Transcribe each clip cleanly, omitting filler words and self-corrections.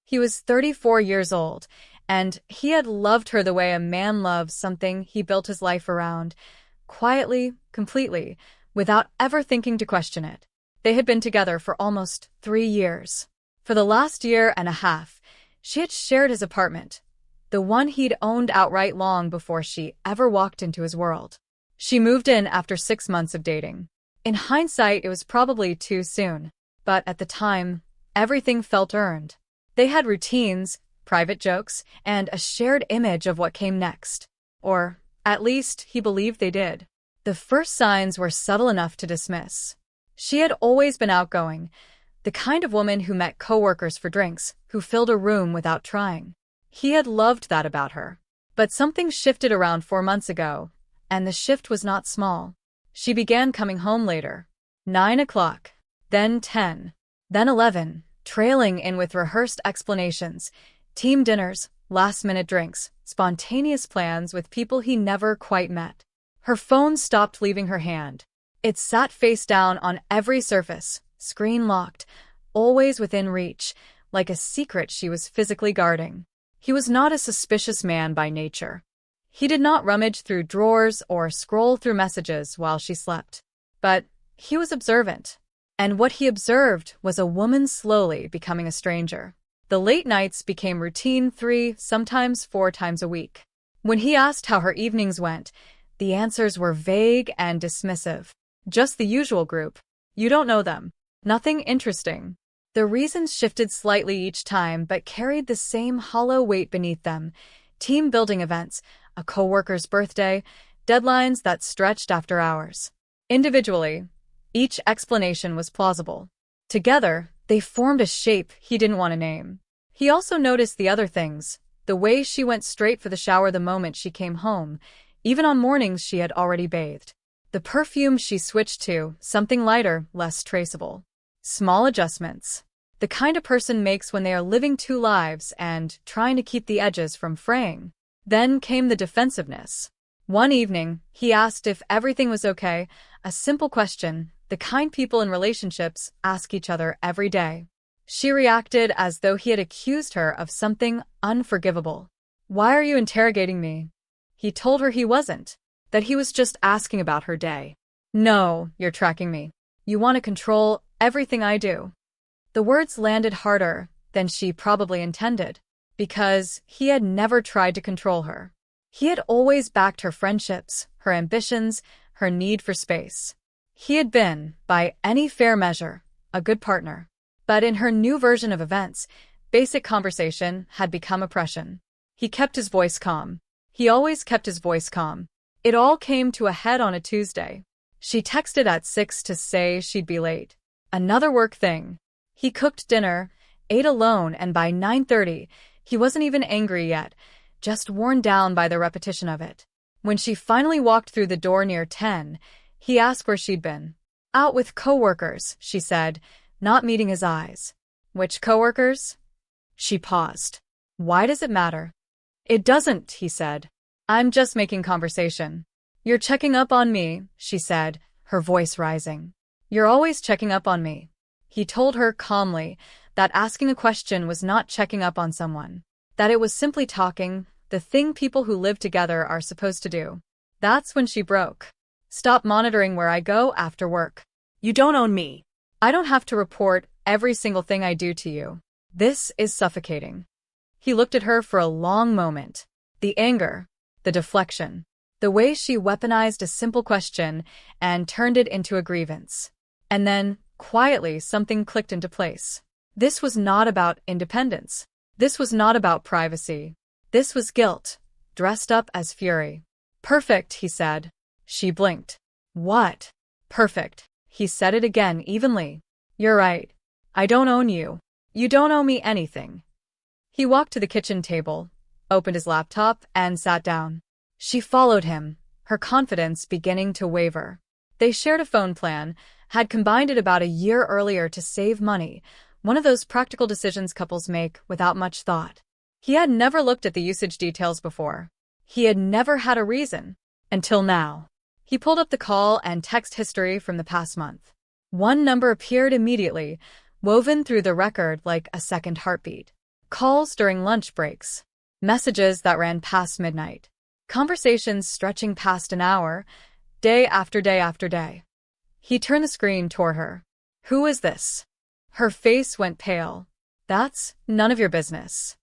He was 34 years old, and he had loved her the way a man loves something he built his life around, quietly, completely, without ever thinking to question it. They had been together for almost 3 years. For the last year and a half, she had shared his apartment, the one he'd owned outright long before she ever walked into his world. She moved in after 6 months of dating. In hindsight, it was probably too soon, but at the time, everything felt earned. They had routines, private jokes, and a shared image of what came next. Or, at least, he believed they did. The first signs were subtle enough to dismiss. She had always been outgoing, the kind of woman who met coworkers for drinks, who filled a room without trying. He had loved that about her. But something shifted around 4 months ago, and the shift was not small. She began coming home later. 9 o'clock, then 10, then 11, trailing in with rehearsed explanations, team dinners, last-minute drinks, spontaneous plans with people he never quite met. Her phone stopped leaving her hand. It sat face down on every surface, screen locked, always within reach, like a secret she was physically guarding. He was not a suspicious man by nature. He did not rummage through drawers or scroll through messages while she slept. But he was observant. And what he observed was a woman slowly becoming a stranger. The late nights became routine 3, sometimes 4 times a week. When he asked how her evenings went, the answers were vague and dismissive. Just the usual group. You don't know them. Nothing interesting. The reasons shifted slightly each time but carried the same hollow weight beneath them. Team building events, a coworker's birthday, deadlines that stretched after hours. Individually, each explanation was plausible. Together, they formed a shape he didn't want to name. He also noticed the other things, the way she went straight for the shower the moment she came home, even on mornings she had already bathed. The perfume she switched to, something lighter, less traceable. Small adjustments. The kind a person makes when they are living 2 lives and trying to keep the edges from fraying. Then came the defensiveness. One evening, he asked if everything was okay, a simple question, the kind people in relationships ask each other every day. She reacted as though he had accused her of something unforgivable. "Why are you interrogating me?" He told her he wasn't, that he was just asking about her day. "No, you're tracking me. You want to control everything I do." The words landed harder than she probably intended, because he had never tried to control her. He had always backed her friendships, her ambitions, her need for space. He had been, by any fair measure, a good partner. But in her new version of events, basic conversation had become oppression. He kept his voice calm. He always kept his voice calm. It all came to a head on a Tuesday. She texted at 6 to say she'd be late. Another work thing. He cooked dinner, ate alone, and by 9:30, he wasn't even angry yet, just worn down by the repetition of it. When she finally walked through the door near 10, he asked where she'd been. "Out with coworkers," she said, not meeting his eyes. "Which coworkers?" She paused. "Why does it matter?" "It doesn't," he said. "I'm just making conversation." "You're checking up on me," she said, her voice rising. "You're always checking up on me." He told her calmly that asking a question was not checking up on someone, that it was simply talking, the thing people who live together are supposed to do. That's when she broke. "Stop monitoring where I go after work. You don't own me. I don't have to report every single thing I do to you. This is suffocating." He looked at her for a long moment. The anger, the deflection, the way she weaponized a simple question and turned it into a grievance. And then, quietly, something clicked into place. This was not about independence. This was not about privacy. This was guilt, dressed up as fury. "Perfect," he said. She blinked. "What?" "Perfect." He said it again evenly. "You're right. I don't own you. You don't owe me anything." He walked to the kitchen table, opened his laptop, and sat down. She followed him, her confidence beginning to waver. They shared a phone plan, had combined it about a year earlier to save money, one of those practical decisions couples make without much thought. He had never looked at the usage details before. He had never had a reason. Until now. He pulled up the call and text history from the past month. One number appeared immediately, woven through the record like a second heartbeat. Calls during lunch breaks. Messages that ran past midnight. Conversations stretching past an hour, day after day after day. He turned the screen toward her. Who is this? Her face went pale. That's none of your business.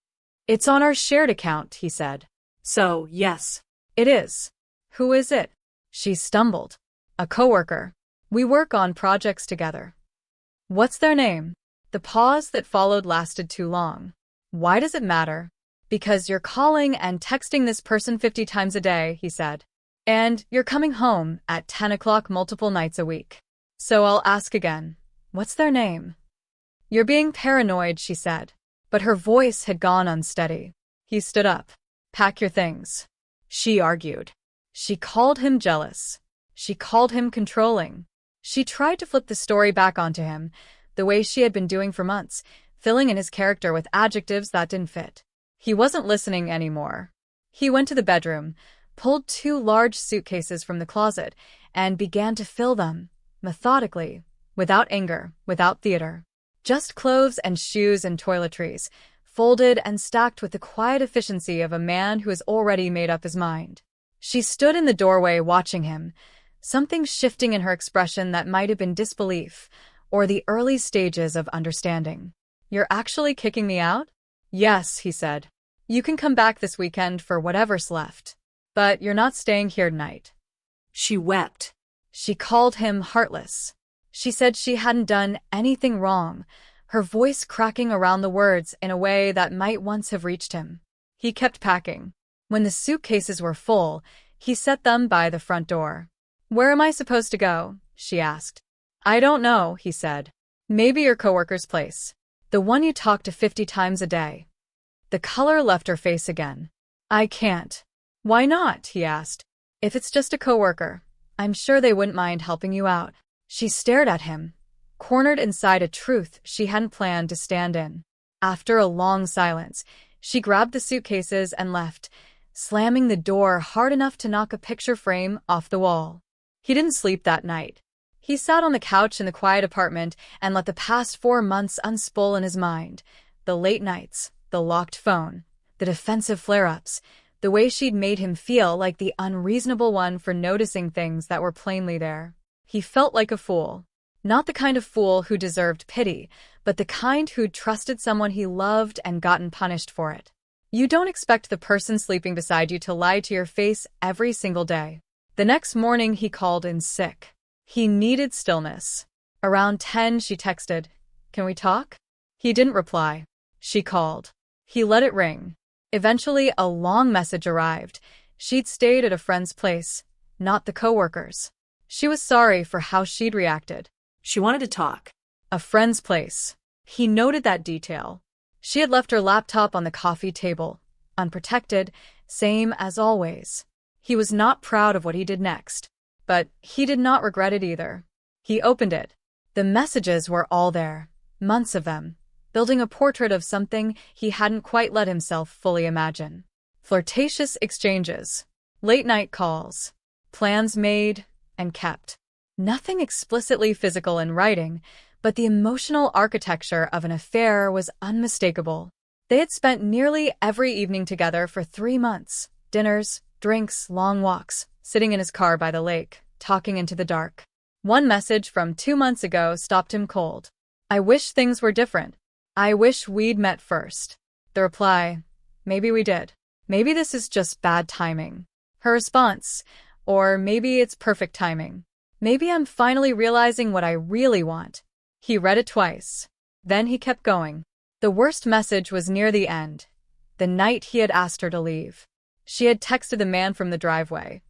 It's on our shared account, he said. So, yes. It is. Who is it? She stumbled. A coworker. We work on projects together. What's their name? The pause that followed lasted too long. Why does it matter? Because you're calling and texting this person 50 times a day, he said. And you're coming home at 10 o'clock multiple nights a week. So I'll ask again. What's their name? You're being paranoid, she said. But her voice had gone unsteady. He stood up. Pack your things. She argued. She called him jealous. She called him controlling. She tried to flip the story back onto him, the way she had been doing for months, filling in his character with adjectives that didn't fit. He wasn't listening anymore. He went to the bedroom, pulled 2 large suitcases from the closet, and began to fill them, methodically, without anger, without theater. Just clothes and shoes and toiletries, folded and stacked with the quiet efficiency of a man who has already made up his mind. She stood in the doorway watching him, something shifting in her expression that might have been disbelief, or the early stages of understanding. You're actually kicking me out? Yes, he said. You can come back this weekend for whatever's left. But you're not staying here tonight. She wept. She called him heartless. She said she hadn't done anything wrong, her voice cracking around the words in a way that might once have reached him. He kept packing. When the suitcases were full, he set them by the front door. Where am I supposed to go? She asked. I don't know, he said. Maybe your coworker's place. The one you talk to 50 times a day. The color left her face again. I can't. Why not? He asked. If it's just a coworker, I'm sure they wouldn't mind helping you out. She stared at him, cornered inside a truth she hadn't planned to stand in. After a long silence, she grabbed the suitcases and left, slamming the door hard enough to knock a picture frame off the wall. He didn't sleep that night. He sat on the couch in the quiet apartment and let the past 4 months unspool in his mind. The late nights, the locked phone, the defensive flare-ups, the way she'd made him feel like the unreasonable one for noticing things that were plainly there. He felt like a fool. Not the kind of fool who deserved pity, but the kind who'd trusted someone he loved and gotten punished for it. You don't expect the person sleeping beside you to lie to your face every single day. The next morning he called in sick. He needed stillness. Around 10 she texted, "Can we talk?" He didn't reply. She called. He let it ring. Eventually a long message arrived. She'd stayed at a friend's place, not the coworkers. She was sorry for how she'd reacted. She wanted to talk. A friend's place. He noted that detail. She had left her laptop on the coffee table, unprotected, same as always. He was not proud of what he did next, but he did not regret it either. He opened it. The messages were all there, months of them, building a portrait of something he hadn't quite let himself fully imagine. Flirtatious exchanges, late-night calls, plans made and kept. Nothing explicitly physical in writing, but the emotional architecture of an affair was unmistakable. They had spent nearly every evening together for 3 months. Dinners, drinks, long walks, sitting in his car by the lake, talking into the dark. One message from 2 months ago stopped him cold. I wish things were different. I wish we'd met first. The reply, maybe we did. Maybe this is just bad timing. Her response, or maybe it's perfect timing. Maybe I'm finally realizing what I really want. He read it twice. Then he kept going. The worst message was near the end, the night he had asked her to leave. She had texted the man from the driveway.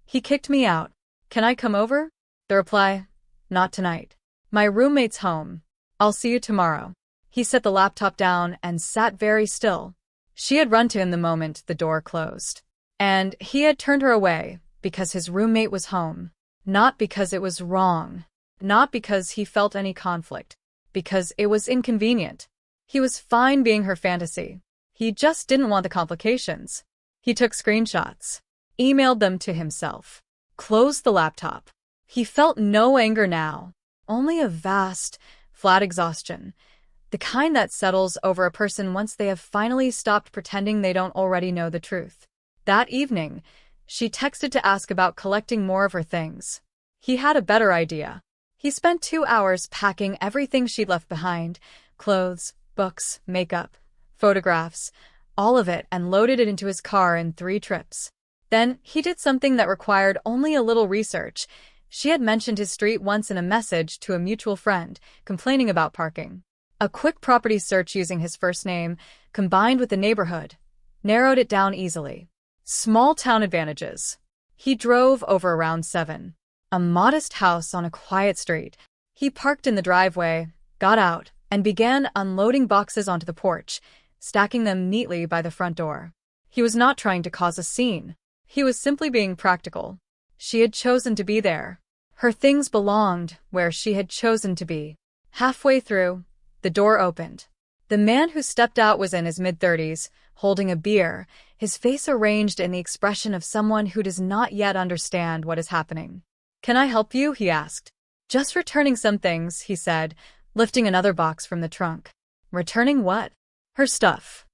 He kicked me out. Can I come over? The reply, not tonight. My roommate's home. I'll see you tomorrow. He set the laptop down and sat very still. She had run to him the moment the door closed. And he had turned her away because his roommate was home. Not because it was wrong. Not because he felt any conflict. Because it was inconvenient. He was fine being her fantasy. He just didn't want the complications. He took screenshots, emailed them to himself, closed the laptop. He felt no anger now, only a vast, flat exhaustion, The kind that settles over a person once they have finally stopped pretending they don't already know the truth. That evening, she texted to ask about collecting more of her things. He had a better idea. He spent 2 hours packing everything she'd left behind: clothes, books, makeup, photographs, all of it, and loaded it into his car in 3 trips. Then he did something that required only a little research. She had mentioned his street once in a message to a mutual friend, complaining about parking. A quick property search using his first name, combined with the neighborhood, narrowed it down easily. Small town advantages. He drove over around 7. A modest house on a quiet street. He parked in the driveway, got out, and began unloading boxes onto the porch, stacking them neatly by the front door. He was not trying to cause a scene. He was simply being practical. She had chosen to be there. Her things belonged where she had chosen to be. Halfway through, the door opened. The man who stepped out was in his mid-30s, holding a beer, his face arranged in the expression of someone who does not yet understand what is happening. "Can I help you?" he asked. "Just returning some things," he said, lifting another box from the trunk. "Returning what?" "Her stuff."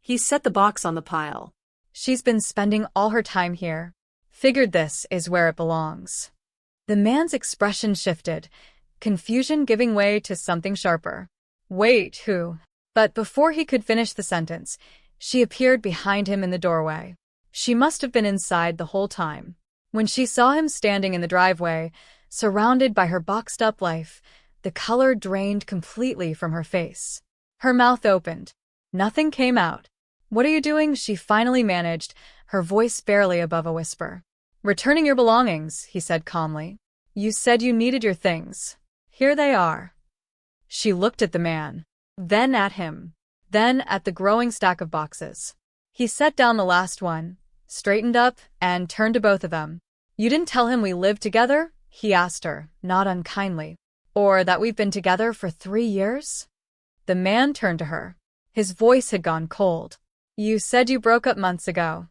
He set the box on the pile. "She's been spending all her time here. Figured this is where it belongs." The man's expression shifted, confusion giving way to something sharper. "Wait, who?" But before he could finish the sentence, she appeared behind him in the doorway. She must have been inside the whole time. When she saw him standing in the driveway, surrounded by her boxed-up life, the color drained completely from her face. Her mouth opened. Nothing came out. "What are you doing?" she finally managed, her voice barely above a whisper. "Returning your belongings," he said calmly. "You said you needed your things. Here they are." She looked at the man, then at him, then at the growing stack of boxes. He set down the last one, straightened up, and turned to both of them. "You didn't tell him we lived together?" he asked her, not unkindly. "Or that we've been together for 3 years?" The man turned to her. His voice had gone cold. "You said you broke up months ago."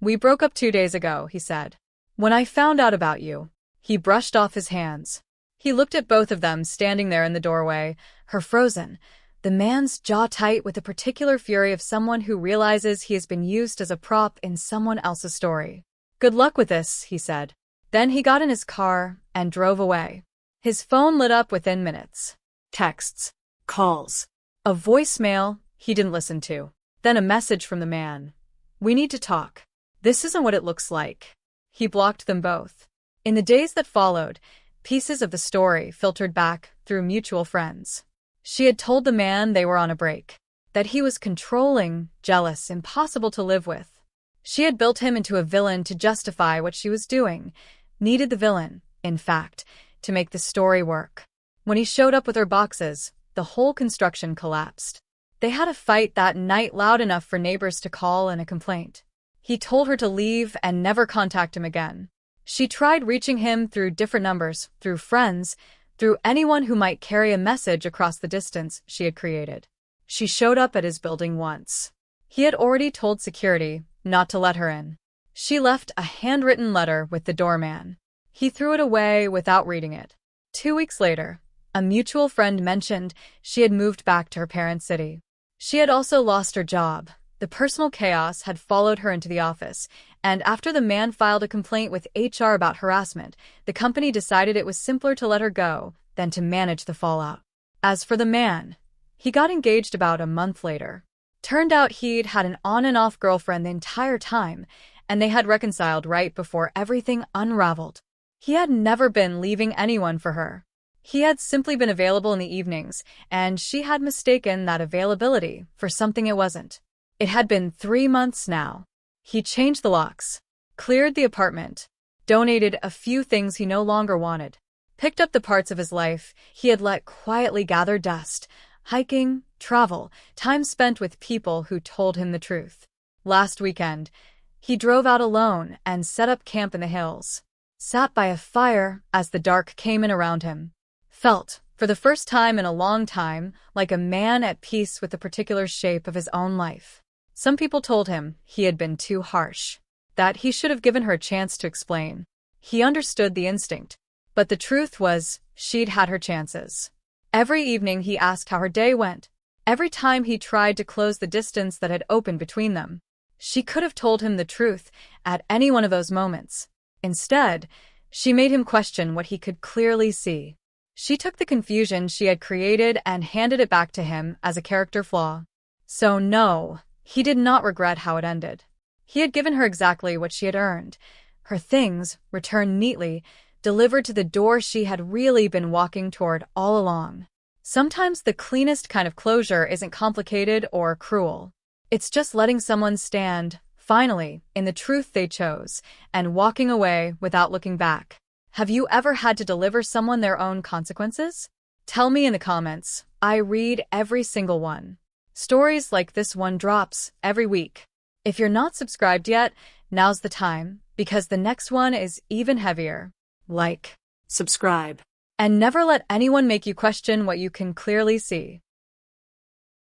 "We broke up 2 days ago," he said. "When I found out about you." He brushed off his hands. He looked at both of them standing there in the doorway, her frozen, the man's jaw tight with the particular fury of someone who realizes he has been used as a prop in someone else's story. "Good luck with this," he said. Then he got in his car and drove away. His phone lit up within minutes. Texts. Calls. A voicemail he didn't listen to. Then a message from the man. "We need to talk. This isn't what it looks like." He blocked them both. In the days that followed, pieces of the story filtered back through mutual friends. She had told the man they were on a break, that he was controlling, jealous, impossible to live with. She had built him into a villain to justify what she was doing, needed the villain, in fact, to make the story work. When he showed up with her boxes, the whole construction collapsed. They had a fight that night loud enough for neighbors to call in a complaint. He told her to leave and never contact him again. She tried reaching him through different numbers, through friends, through anyone who might carry a message across the distance she had created. She showed up at his building once. He had already told security not to let her in. She left a handwritten letter with the doorman. He threw it away without reading it. 2 weeks later, a mutual friend mentioned she had moved back to her parents' city. She had also lost her job. The personal chaos had followed her into the office, and after the man filed a complaint with HR about harassment, the company decided it was simpler to let her go than to manage the fallout. As for the man, he got engaged about a month later. Turned out he'd had an on-and-off girlfriend the entire time, and they had reconciled right before everything unraveled. He had never been leaving anyone for her. He had simply been available in the evenings, and she had mistaken that availability for something it wasn't. It had been 3 months now. He changed the locks, cleared the apartment, donated a few things he no longer wanted, picked up the parts of his life he had let quietly gather dust: hiking, travel, time spent with people who told him the truth. Last weekend, he drove out alone and set up camp in the hills. Sat by a fire as the dark came in around him. Felt, for the first time in a long time, like a man at peace with the particular shape of his own life. Some people told him he had been too harsh, that he should have given her a chance to explain. He understood the instinct, but the truth was, she'd had her chances. Every evening he asked how her day went. Every time he tried to close the distance that had opened between them. She could have told him the truth at any one of those moments. Instead, she made him question what he could clearly see. She took the confusion she had created and handed it back to him as a character flaw. So no, he did not regret how it ended. He had given her exactly what she had earned. Her things, returned neatly, delivered to the door she had really been walking toward all along. Sometimes the cleanest kind of closure isn't complicated or cruel. It's just letting someone stand, finally, in the truth they chose, and walking away without looking back. Have you ever had to deliver someone their own consequences? Tell me in the comments. I read every single one. Stories like this one drops every week. If you're not subscribed yet, now's the time, because the next one is even heavier. Like, Subscribe. and never let anyone make you question what you can clearly see.